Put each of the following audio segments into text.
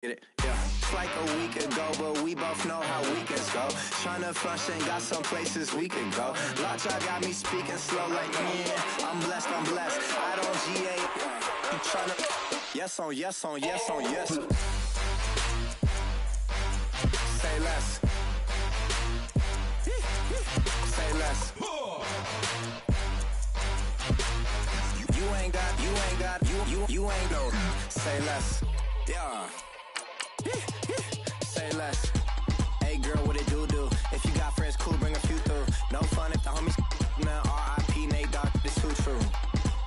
Get it? Yeah. It's like a week ago, but we both know how weekends go. Tryna function, got some places we could go. Lot y'all got me speaking slow like, yeah, I'm blessed. I don't GA. You tryna, yes on yes on yes on yes. Say less. Say less. You ain't no. Say less. Yeah. Say less. Hey girl, what it do? If you got friends, cool, bring a few through. No fun if the homies man. R.I.P. Nate Dogg, this too true.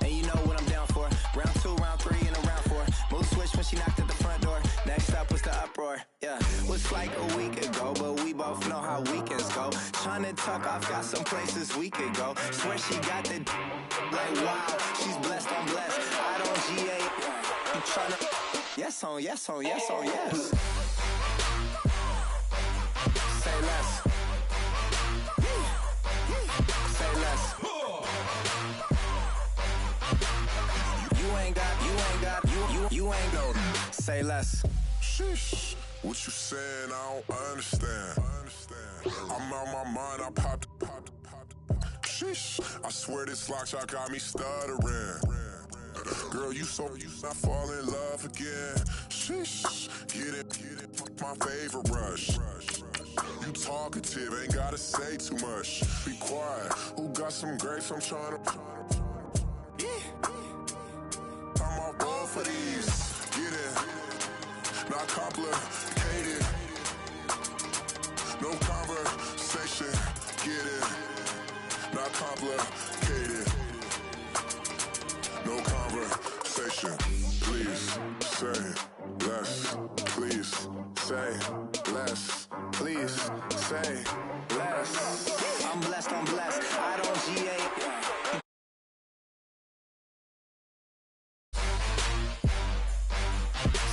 And you know what I'm down for. Round 2, round 3, and a round 4. Mood switch when she knocked at the front door. Next up was the uproar. Yeah, was like a week ago, but we both know how weekends go. Tryna tuck off, got some places we could go. Swear she got the like wow, she's blessed, I'm blessed. I don't GA. You tryna yes on yes on yes on yes. Say less. Say less. You ain't no. Say less. Sheesh. What you saying? I don't understand. I'm out my mind. I popped. Sheesh. I swear this lock y'all got me stuttering. Girl, you not fall in love again. Sheesh. Get it. My favorite rush. You talkative, ain't gotta say too much. Be quiet. Who got some grapes? I'm trying to. I'm off both of these. Get it. Not complicated. No conversation. Get it. Not complicated. No conversation. Please say less. Please say less. Please say less. I'm blessed. I don't GA.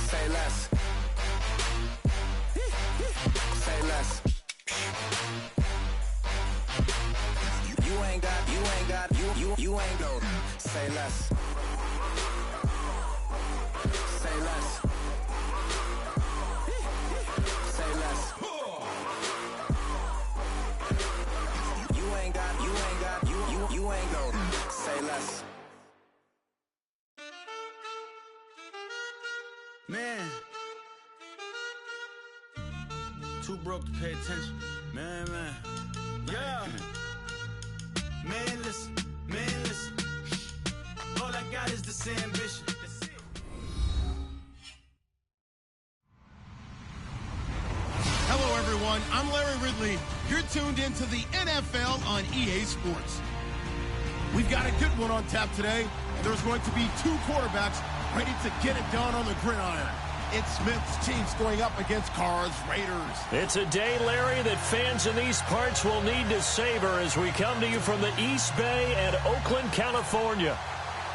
Say less. Say less. You ain't no. Say less. Say less. Say less. You ain't no. Say less. Man, too broke to pay attention. Man. Yeah. Man, listen. All I got is this ambition. Hello, everyone. I'm Larry Ridley. You're tuned into the NFL on EA Sports. We've got a good one on tap today. There's going to be 2 quarterbacks ready to get it done on the gridiron. It's Smith's Chiefs going up against Carr's Raiders. It's a day, Larry, that fans in these parts will need to savor as we come to you from the East Bay and Oakland, California.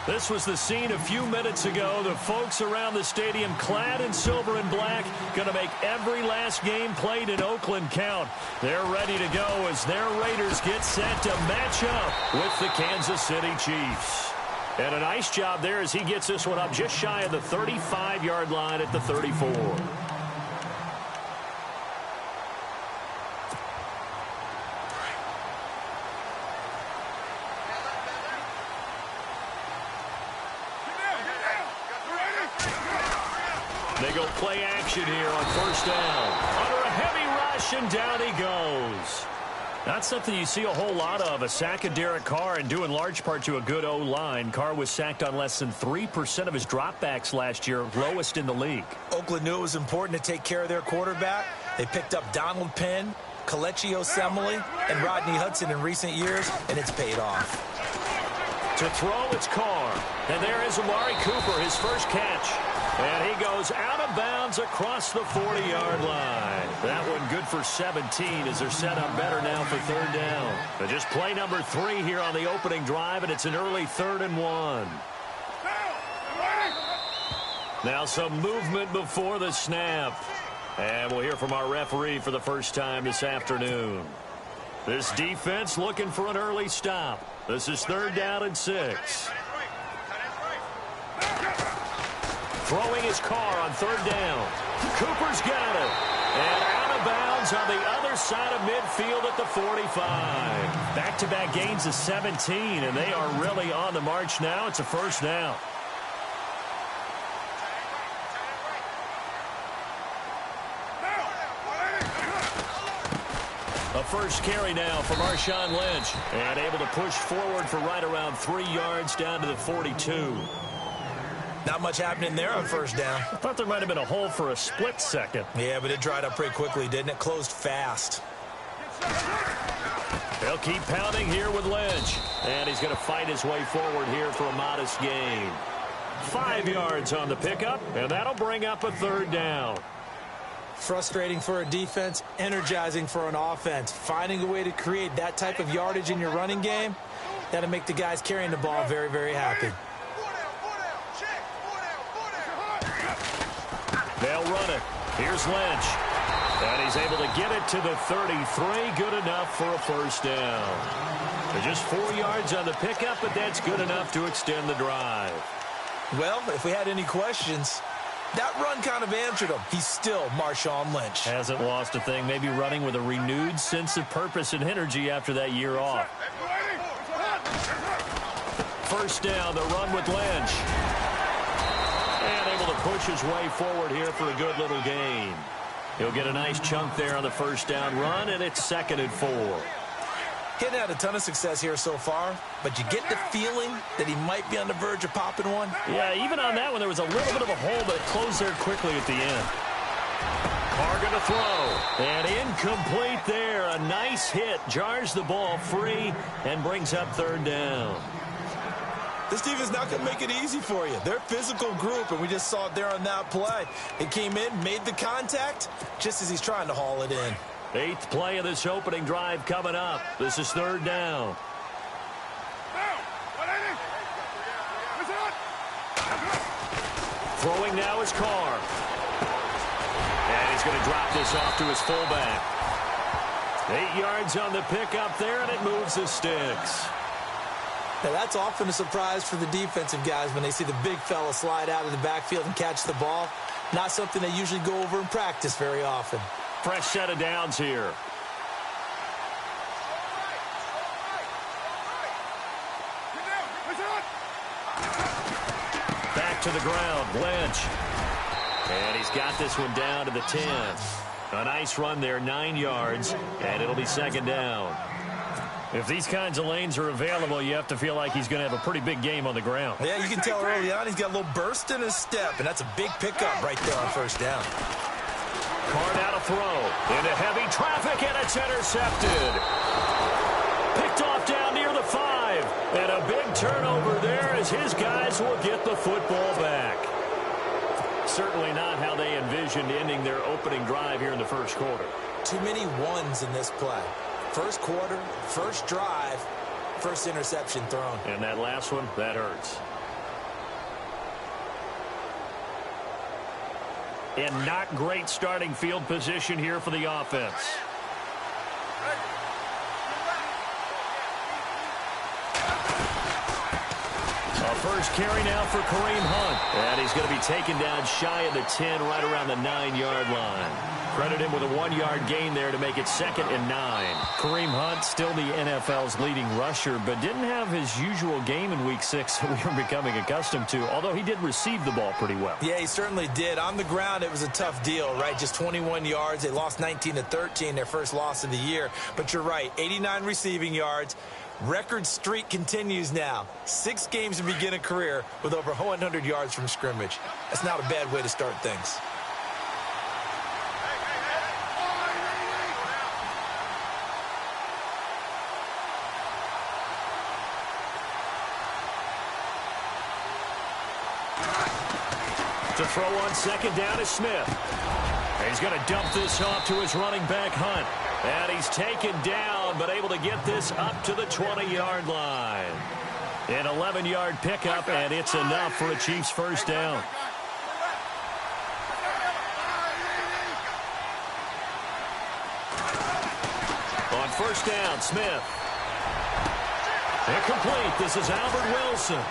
This was the scene a few minutes ago. The folks around the stadium clad in silver and black going to make every last game played in Oakland count. They're ready to go as their Raiders get set to match up with the Kansas City Chiefs. And a nice job there as he gets this one up just shy of the 35-yard line at the 34. They go play action here on first down. Under a heavy rush, and down he goes. Not something you see a whole lot of, a sack of Derek Carr, and due in large part to a good O-line. Carr was sacked on less than 3% of his dropbacks last year, lowest in the league. Oakland knew it was important to take care of their quarterback. They picked up Donald Penn, Kelechi Osemele, and Rodney Hudson in recent years, and it's paid off. To throw, it's Carr. And there is Amari Cooper, his first catch. And he goes out of bounds across the 40-yard line. That one good for 17 as they're set up better now for third down. But just play number 3 here on the opening drive, and it's an early 3rd and 1. Now some movement before the snap. And we'll hear from our referee for the first time this afternoon. This defense looking for an early stop. This is 3rd down and 6. Throwing his Carr on 3rd down. Cooper's got it. And out of bounds on the other side of midfield at the 45. Back-to-back gains of 17, and they are really on the march now. It's a first down. A first carry now for Marshawn Lynch. And able to push forward for right around 3 yards down to the 42. Not much happening there on first down. I thought there might have been a hole for a split second. Yeah, but it dried up pretty quickly, didn't it? Closed fast. They'll keep pounding here with Lynch. And he's going to fight his way forward here for a modest gain. 5 yards on the pickup, and that'll bring up a third down. Frustrating for a defense, energizing for an offense. Finding a way to create that type of yardage in your running game, that'll make the guys carrying the ball very, very happy. They'll run it. Here's Lynch. And he's able to get it to the 33. Good enough for a first down. They're just 4 yards on the pickup, but that's good enough to extend the drive. Well, if we had any questions, that run kind of answered him. He's still Marshawn Lynch. Hasn't lost a thing. Maybe running with a renewed sense of purpose and energy after that year off. First down, the run with Lynch. And able to push his way forward here for a good little gain. He'll get a nice chunk there on the first down run, and it's 2nd and 4. Hadn't had a ton of success here so far, but you get the feeling that he might be on the verge of popping one. Yeah, even on that one, there was a little bit of a hole, but it closed there quickly at the end. Carr going to throw. And incomplete there. A nice hit. Jars the ball free and brings up third down. This team is not going to make it easy for you. They're a physical group, and we just saw it there on that play. It came in, made the contact, just as he's trying to haul it in. 8th play of this opening drive coming up. This is third down. Throwing now is Carr. And he's going to drop this off to his fullback. 8 yards on the pickup there, and it moves the sticks. Now, that's often a surprise for the defensive guys when they see the big fella slide out of the backfield and catch the ball. Not something they usually go over in practice very often. Fresh set of downs here. Back to the ground, Lynch. And he's got this one down to the 10. A nice run there, 9 yards, and it'll be 2nd down. If these kinds of lanes are available, you have to feel like he's going to have a pretty big game on the ground. Yeah, you can tell early on he's got a little burst in his step, and that's a big pickup right there on first down. Carr now to throw. Into heavy traffic, and it's intercepted. Picked off down near the 5. And a big turnover there as his guys will get the football back. Certainly not how they envisioned ending their opening drive here in the first quarter. Too many ones in this play. First quarter, first drive, first interception thrown. And that last one, that hurts. And not great starting field position here for the offense. A first carry now for Kareem Hunt. And he's going to be taken down shy of the 10, right around the 9-yard line. Credit him with a 1-yard gain there to make it 2nd and 9. Kareem Hunt, still the NFL's leading rusher, but didn't have his usual game in Week 6 that we were becoming accustomed to, although he did receive the ball pretty well. Yeah, he certainly did. On the ground, it was a tough deal, right? Just 21 yards. They lost 19-13, their first loss of the year. But you're right, 89 receiving yards. Record streak continues now. 6 games to begin a career with over 100 yards from scrimmage. That's not a bad way to start things. To throw on 2nd down is Smith. And he's going to dump this off to his running back, Hunt. And he's taken down, but able to get this up to the 20-yard line. An 11-yard pickup, and it's enough for a Chiefs first down. On first down, Smith. Incomplete. This is Albert Wilson.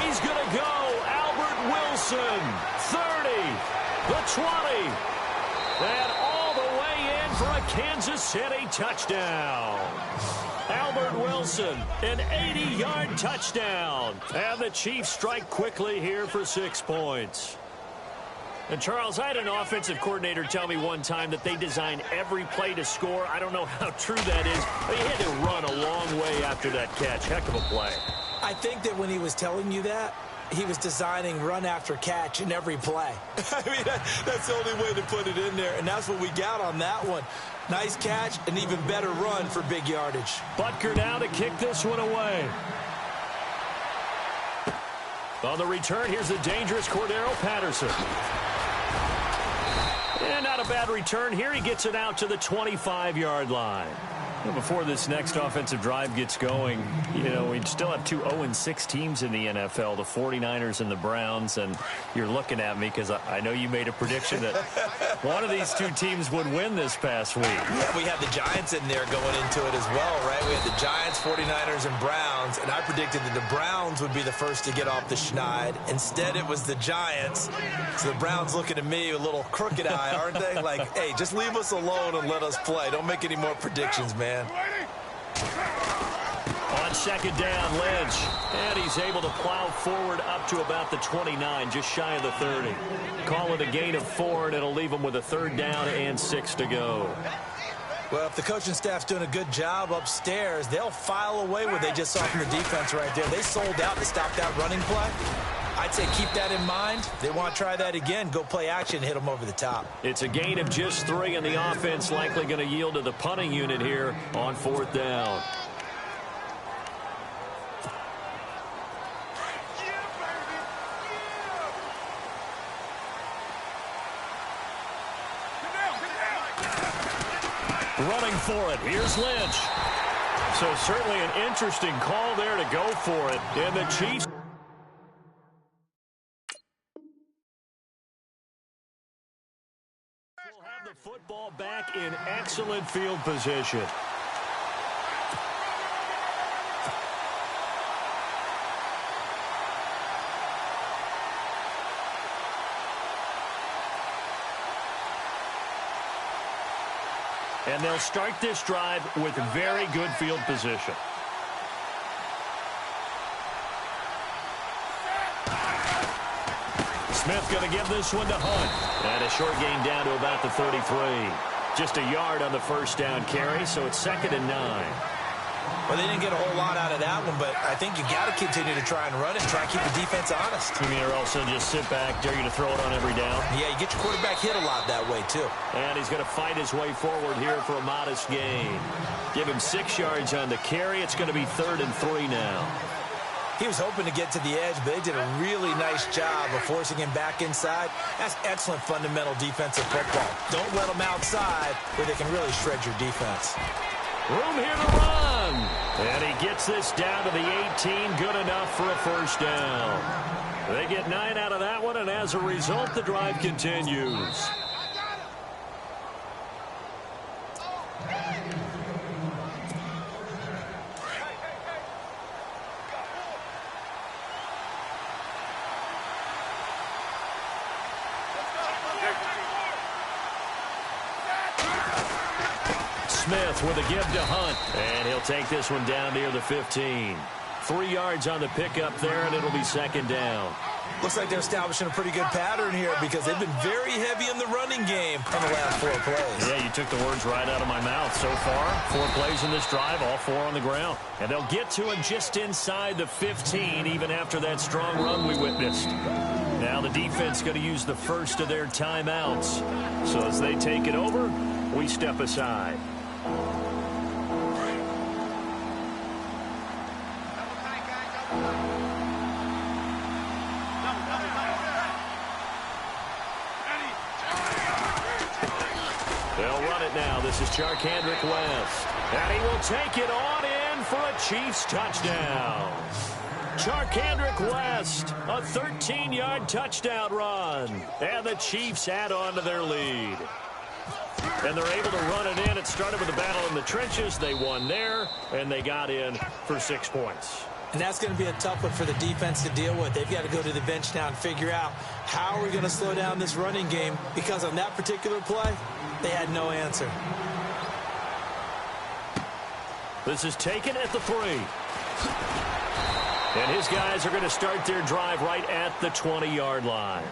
He's going to go. Albert Wilson, 30. the 20. And all the way in for a Kansas City touchdown. Albert Wilson, an 80-yard touchdown. And the Chiefs strike quickly here for 6 points. And, Charles, I had an offensive coordinator tell me one time that they design every play to score. I don't know how true that is, but he had to run a long way after that catch. Heck of a play. I think that when he was telling you that, he was designing run after catch in every play. I mean, that's the only way to put it in there, and that's what we got on that one. Nice catch, an even better run for big yardage. Butker now to kick this one away. On the return, here's the dangerous Cordero Patterson. And not a bad return here. He gets it out to the 25-yard line. Well, before this next offensive drive gets going, you know, we still have 2 0-6 teams in the NFL, the 49ers and the Browns, and you're looking at me because I know you made a prediction that one of these 2 teams would win this past week. Yeah, we have the Giants in there going into it as well, right? We had the Giants, 49ers, and Browns, and I predicted that the Browns would be the first to get off the schneid. Instead, it was the Giants. So the Browns looking at me with a little crooked eye, aren't they? Like, hey, just leave us alone and let us play. Don't make any more predictions, man. On second down, Lynch. And he's able to plow forward up to about the 29, just shy of the 30. Call it a gain of 4, and it'll leave him with a 3rd down and 6 to go. Well, if the coaching staff's doing a good job upstairs, they'll file away what they just saw from the defense right there. They sold out to stop that running play. I'd say keep that in mind. They want to try that again. Go play action and hit them over the top. It's a gain of just 3, and the offense likely going to yield to the punting unit here on 4th down. Running for it. Here's Lynch. So certainly an interesting call there to go for it. And the Chiefs will have the football back in excellent field position. And they'll start this drive with very good field position. Smith going to give this one to Hunt. And a short gain down to about the 33. Just a yard on the first down carry, so it's 2nd and 9. Well, they didn't get a whole lot out of that one, but I think you got to continue to try and run it and try and keep the defense honest. You mean, or also just sit back, dare you to throw it on every down? Yeah, you get your quarterback hit a lot that way, too. And he's going to fight his way forward here for a modest gain. Give him 6 yards on the carry. It's going to be 3rd and 3 now. He was hoping to get to the edge, but they did a really nice job of forcing him back inside. That's excellent fundamental defensive football. Don't let them outside where they can really shred your defense. Room here to run. And he gets this down to the 18. Good enough for a 1st down. They get 9 out of that one, and as a result, the drive continues. Smith with a give to Hunt. And he'll take this one down near the 15. 3 yards on the pickup there, and it'll be 2nd down. Looks like they're establishing a pretty good pattern here because they've been very heavy in the running game on the last 4 plays. Yeah, you took the words right out of my mouth. So far, 4 plays in this drive, all 4 on the ground. And they'll get to him just inside the 15, even after that strong run we witnessed. Now the defense going to use the first of their timeouts. So as they take it over, we step aside. They'll run it now. This is Charkandrick West. And he will take it on in for a Chiefs touchdown. Charkandrick West, a 13-yard touchdown run. And the Chiefs add on to their lead. And they're able to run it in. It started with a battle in the trenches. They won there, and they got in for 6 points. And that's going to be a tough one for the defense to deal with. They've got to go to the bench now and figure out how are we going to slow down this running game, because on that particular play, they had no answer. This is taken at the 3. And his guys are going to start their drive right at the 20-yard line.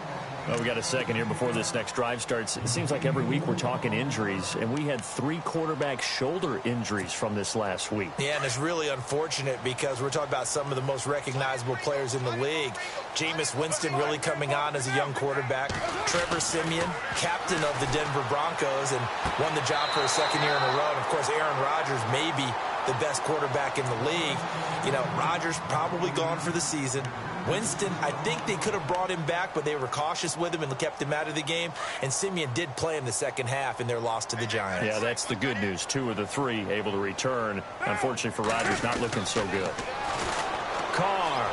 Well, we got a second here before this next drive starts. It seems like every week we're talking injuries, and we had 3 quarterback shoulder injuries from this last week. Yeah, and it's really unfortunate because we're talking about some of the most recognizable players in the league. Jameis Winston really coming on as a young quarterback. Trevor Siemian, captain of the Denver Broncos, and won the job for a second year in a row. And, of course, Aaron Rodgers maybe the best quarterback in the league. You know, Rodgers probably gone for the season. Winston, I think they could have brought him back, but they were cautious with him and kept him out of the game. And Siemian did play in the second half in their loss to the Giants. Yeah, that's the good news. 2 of the 3 able to return. Unfortunately for Rodgers, not looking so good. Carr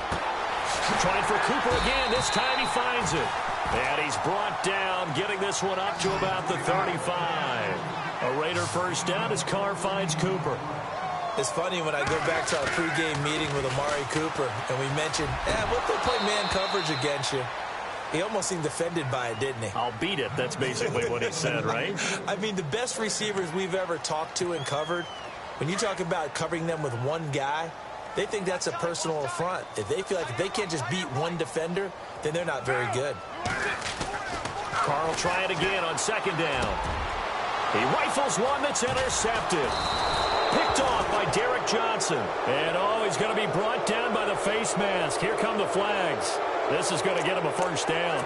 trying for Cooper again. This time he finds it. And he's brought down, getting this one up to about the 35. A Raider first down as Carr finds Cooper. It's funny when I go back to our pregame meeting with Amari Cooper and we mentioned, what if they play man coverage against you? He almost seemed offended by it, didn't he? I'll beat it. That's basically what he said, right? I mean, the best receivers we've ever talked to and covered, when you talk about covering them with one guy, they think that's a personal affront. If they feel like if they can't just beat one defender, then they're not very good. Carr will try it again on second down. He rifles one that's intercepted. Picked off by Derek Johnson. And, he's going to be brought down by the face mask. Here come the flags. This is going to get him a first down.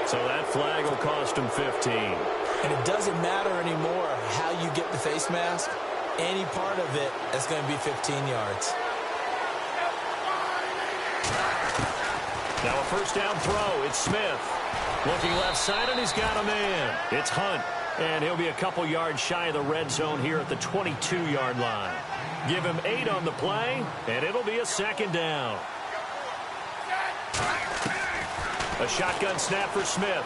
So that flag will cost him 15. And it doesn't matter anymore how you get the face mask. Any part of it is going to be 15 yards. Now a first down throw. It's Smith. Looking left side, and he's got a man. It's Hunt. And he'll be a couple yards shy of the red zone here at the 22-yard line. Give him 8 on the play, and it'll be a second down. A shotgun snap for Smith.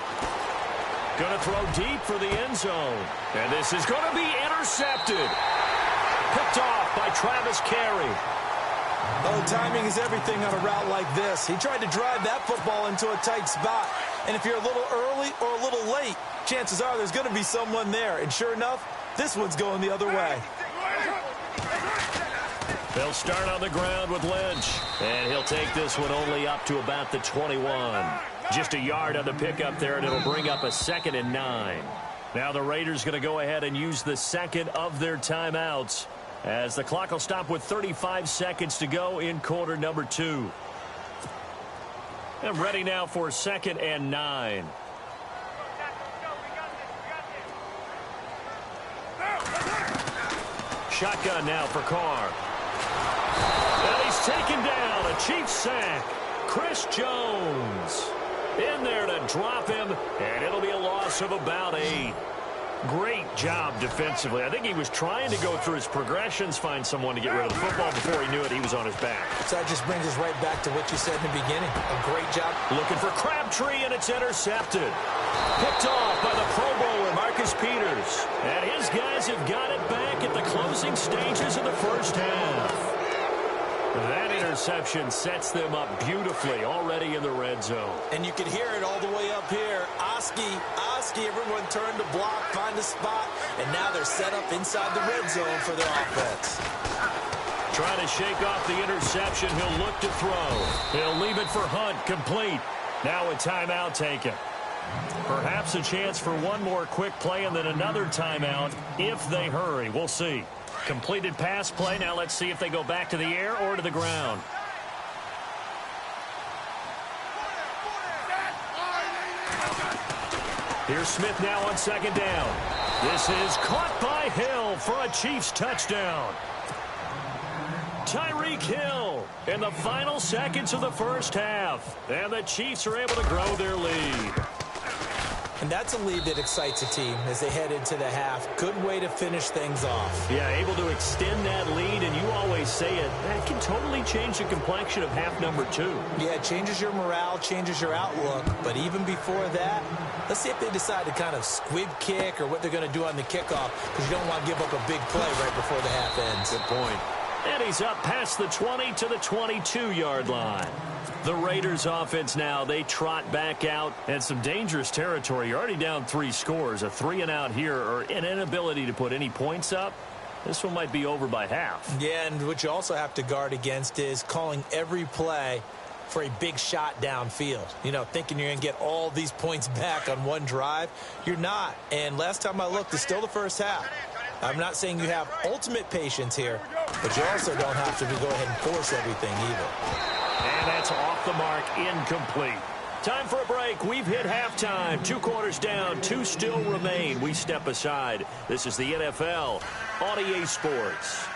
Going to throw deep for the end zone. And this is going to be intercepted. Picked off by Travis Carey. Oh, timing is everything on a route like this. He tried to drive that football into a tight spot. And if you're a little early or a little late, chances are there's going to be someone there. And sure enough, this one's going the other way. They'll start on the ground with Lynch. And he'll take this one only up to about the 21. Just a yard on the pickup there, and it'll bring up a 2nd and 9. Now the Raiders going to go ahead and use the second of their timeouts, as the clock will stop with 35 seconds to go in quarter number 2. And ready now for 2nd and 9. Shotgun now for Carr. And he's taken down. A Chiefs sack. Chris Jones in there to drop him, and it'll be a loss of about 8. Great job defensively. I think he was trying to go through his progressions, find someone to get rid of the football. Before he knew it, he was on his back. So that just brings us right back to what you said in the beginning. A great job. Looking for Crabtree, and it's intercepted. Picked off by the Pro Bowler, Marcus Peters. And his guys have got it back at the closing stages of the first half. That interception sets them up beautifully already in the red zone. And you can hear it all the way up here. Oski, everyone turned to block, find a spot, and now they're set up inside the red zone for their offense. Trying to shake off the interception. He'll look to throw. He'll leave it for Hunt, complete. Now a timeout taken. Perhaps a chance for one more quick play and then another timeout if they hurry. We'll see. Completed pass play. Now let's see if they go back to the air or to the ground. Here's Smith now on second down. This is caught by Hill for a Chiefs touchdown. Tyreek Hill in the final seconds of the first half. And the Chiefs are able to grow their lead. And that's a lead that excites a team as they head into the half. Good way to finish things off. Yeah, able to extend that lead, and you always say it, that can totally change the complexion of half number 2. Yeah, it changes your morale, changes your outlook. But even before that, let's see if they decide to kind of squib kick or what they're going to do on the kickoff, because you don't want to give up a big play right before the half ends. Good point. And he's up past the 20 to the 22-yard line. The Raiders offense now, they trot back out and some dangerous territory. You're already down 3 scores. A 3-and-out here or an inability to put any points up. This one might be over by half. Yeah, and what you also have to guard against is calling every play for a big shot downfield. You know, thinking you're going to get all these points back on one drive. You're not. And last time I looked, it's still the first half. I'm not saying you have ultimate patience here, but you also don't have to go ahead and force everything either. And that's off the mark, incomplete. Time for a break. We've hit halftime. 2 quarters down, 2 still remain. We step aside. This is the NFL on EA Sports.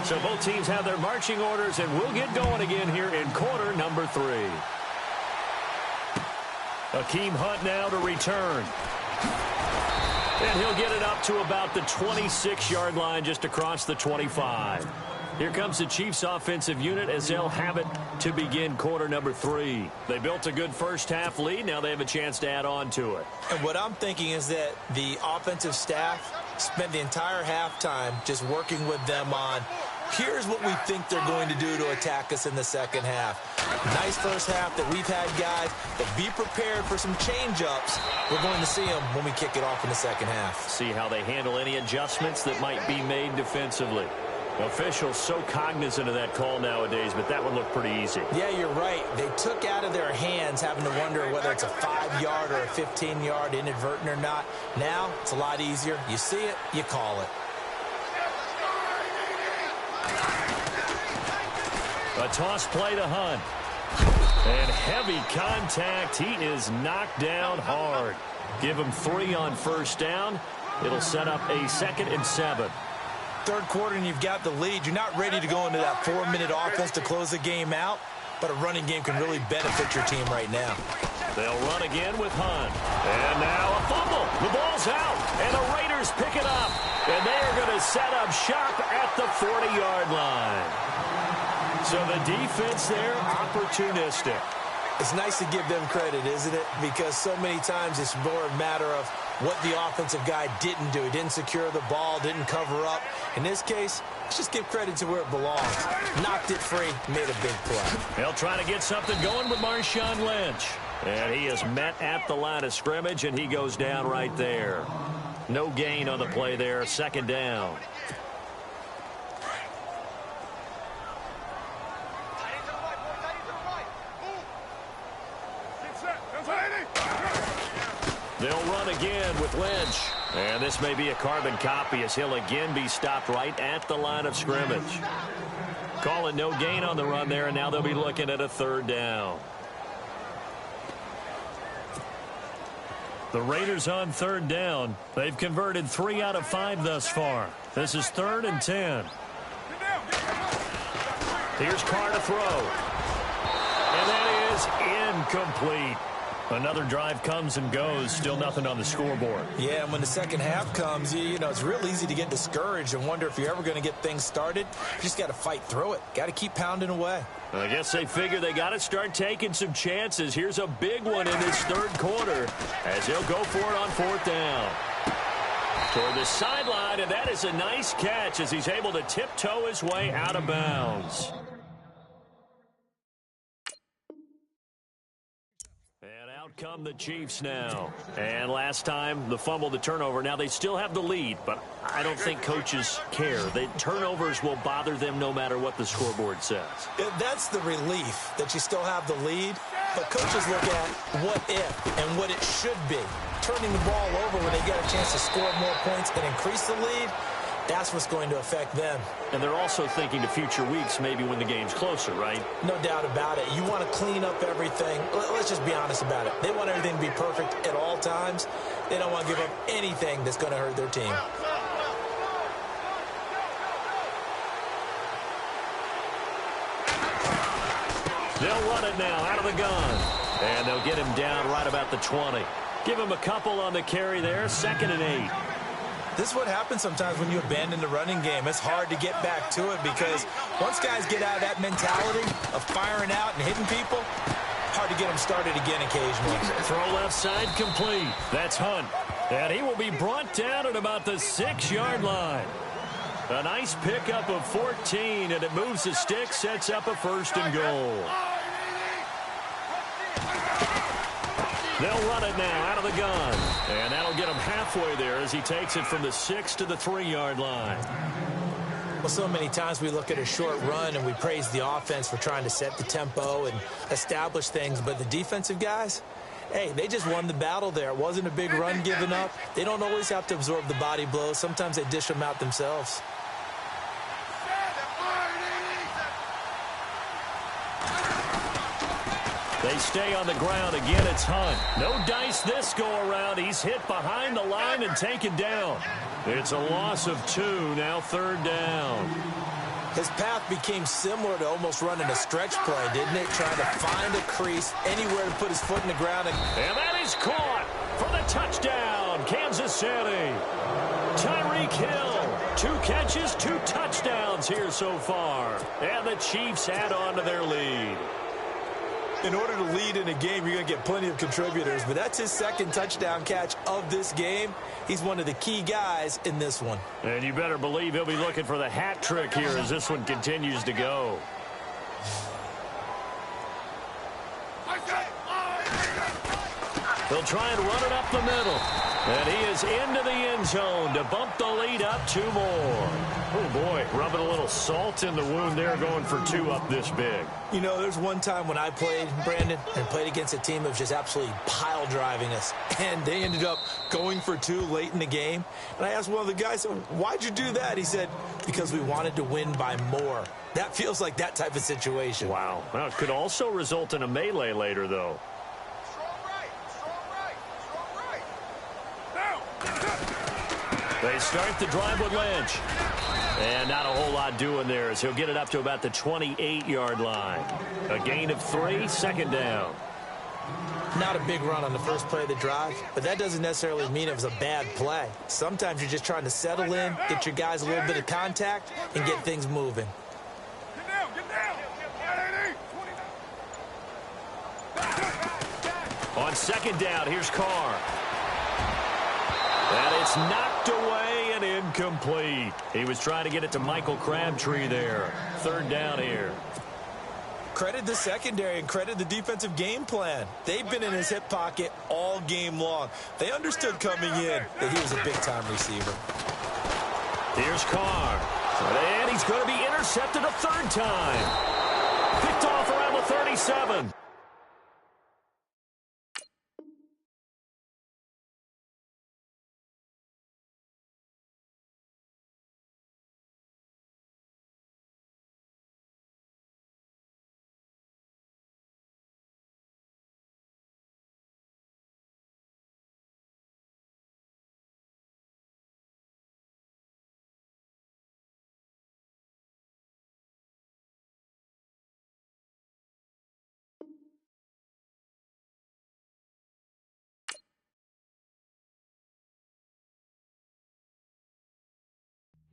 So both teams have their marching orders, and we'll get going again here in quarter number 3. Akeem Hunt now to return. And he'll get it up to about the 26-yard line, just across the 25. Here comes the Chiefs offensive unit as they'll have it to begin quarter number 3. They built a good first-half lead. Now they have a chance to add on to it. And what I'm thinking is that the offensive staff spent the entire halftime just working with them on, here's what we think they're going to do to attack us in the second half. Nice first half that we've had, guys, but be prepared for some change-ups. We're going to see them when we kick it off in the second half. See how they handle any adjustments that might be made defensively. Officials so cognizant of that call nowadays, but that one looked pretty easy. Yeah, you're right. They took out of their hands having to wonder whether it's a 5-yard or a 15-yard inadvertent or not. Now, it's a lot easier. You see it, you call it. A toss play to Hunt. And heavy contact. He is knocked down hard. Give him 3 on first down. It'll set up a 2nd and 7. Third quarter and you've got the lead. You're not ready to go into that 4-minute offense to close the game out, but a running game can really benefit your team right now. They'll run again with Hunt. And now a fumble. The ball's out, and the Raiders pick it up. And they are going to set up shop at the 40-yard line. So the defense there, opportunistic. It's nice to give them credit, isn't it? Because so many times it's more a matter of what the offensive guy didn't do. He didn't secure the ball, didn't cover up. In this case, let's just give credit to where it belongs. Knocked it free, made a big play. They'll try to get something going with Marshawn Lynch. And he is met at the line of scrimmage, and he goes down right there. No gain on the play there, 2nd down. They'll run again with Lynch. And this may be a carbon copy as he'll again be stopped right at the line of scrimmage. Call it no gain on the run there, and now they'll be looking at a 3rd down. The Raiders on 3rd down. They've converted 3 out of 5 thus far. This is 3rd and 10. Here's Carr to throw. And that is incomplete. Another drive comes and goes. Still nothing on the scoreboard. Yeah, and when the second half comes, you know, it's real easy to get discouraged and wonder if you're ever going to get things started. You just got to fight through it. Got to keep pounding away. I guess they figure they got to start taking some chances. Here's a big one in this 3rd quarter as they'll go for it on 4th down. Toward the sideline, and that is a nice catch as he's able to tiptoe his way out of bounds. Come the Chiefs now. And last time, the fumble, the turnover. Now they still have the lead, but I don't think coaches care. The turnovers will bother them no matter what the scoreboard says. That's the relief that you still have the lead, but coaches look at what if and what it should be. Turning the ball over when they get a chance to score more points and increase the lead, that's what's going to affect them. And they're also thinking to future weeks, maybe when the game's closer, right? No doubt about it. You want to clean up everything. Let's just be honest about it. They want everything to be perfect at all times. They don't want to give up anything that's going to hurt their team. They'll run it now out of the gun. And they'll get him down right about the 20. Give him a couple on the carry there, 2nd and 8. This is what happens sometimes when you abandon the running game. It's hard to get back to it because once guys get out of that mentality of firing out and hitting people, hard to get them started again occasionally. Throw left side complete. That's Hunt. And he will be brought down at about the 6-yard line. A nice pickup of 14, and it moves the stick, sets up a 1st and goal. They'll run it now out of the gun. And that'll get him halfway there as he takes it from the 6 to the 3-yard line. Well, so many times we look at a short run and we praise the offense for trying to set the tempo and establish things, but the defensive guys, hey, they just won the battle there. It wasn't a big run given up. They don't always have to absorb the body blows. Sometimes they dish them out themselves. They stay on the ground. Again, it's Hunt. No dice this go-around. He's hit behind the line and taken down. It's a loss of 2, now 3rd down. His path became similar to almost running a stretch play, didn't it? Trying to find a crease, anywhere to put his foot in the ground. And that is caught for the touchdown, Kansas City. Tyreek Hill, 2 catches, 2 touchdowns here so far. And the Chiefs add on to their lead. In order to lead in a game, you're going to get plenty of contributors, but that's his 2nd touchdown catch of this game. He's one of the key guys in this one. And you better believe he'll be looking for the hat trick here as this one continues to go. They'll try and run it up the middle. And he is into the end zone to bump the lead up 2 more. Oh, boy, rubbing a little salt in the wound there, going for 2 up this big. You know, there's one time when I played, Brandon, and played against a team that was just absolutely pile driving us. And they ended up going for 2 late in the game. And I asked one of the guys, why'd you do that? He said, because we wanted to win by more. That feels like that type of situation. Wow. Well, it could also result in a melee later, though. They start the drive with Lynch. And not a whole lot doing there as he'll get it up to about the 28-yard line. A gain of 3, 2nd down. Not a big run on the first play of the drive, but that doesn't necessarily mean it was a bad play. Sometimes you're just trying to settle in, get your guys a little bit of contact, and get things moving. On 2nd down, here's Carr. And it's knocked away and incomplete. He was trying to get it to Michael Crabtree there. 3rd down here. Credit the secondary and credit the defensive game plan. They've been in his hip pocket all game long. They understood coming in that he was a big-time receiver. Here's Carr. And he's going to be intercepted a 3rd time. Picked off around the 37.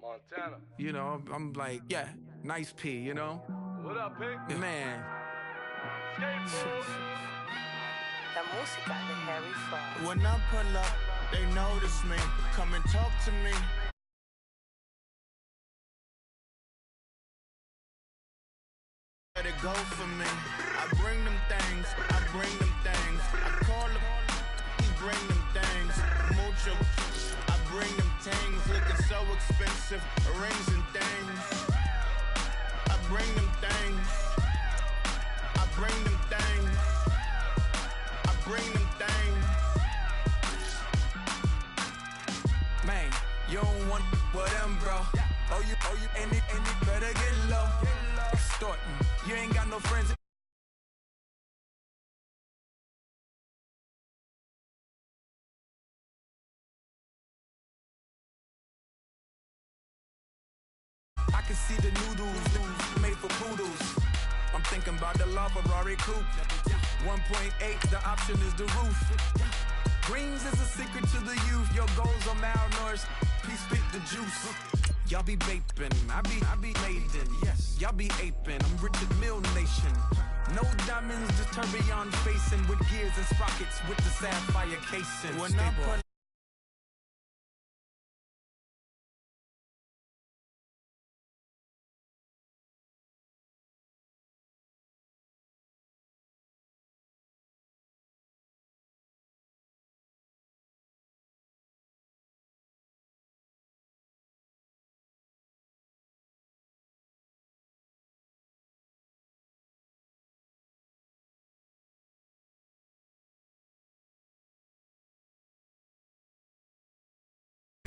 Montana. You know, I'm like, yeah, nice P, you know? What up, Pink? Man. La música de Harry Fraud. When I pull up, they notice me. Come and talk to me. Let it go for me. I bring them things. I bring them things. I call them. He bring them things. Mucho. I bring them things. Looking so expensive. Rings and things. I bring them things. I bring them things. I bring them things. Man, you don't want with them, bro. Oh, you, and it better get low. Extorting. You ain't got no friends. I can see the noodles made for poodles. I'm thinking about the Ferrari coupe. 1.8, the option is the roof. Greens is a secret to the youth. Your goals are malnourished. Please spit the juice. Y'all be vaping, I be laden. Yes, y'all be aping. I'm Richard Mill Nation. No diamonds, just tourbillon facing with gears and sprockets with the sapphire casing. When I pull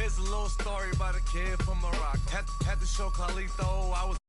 Here's a little story about a kid from Morocco. Had to show Carlito I was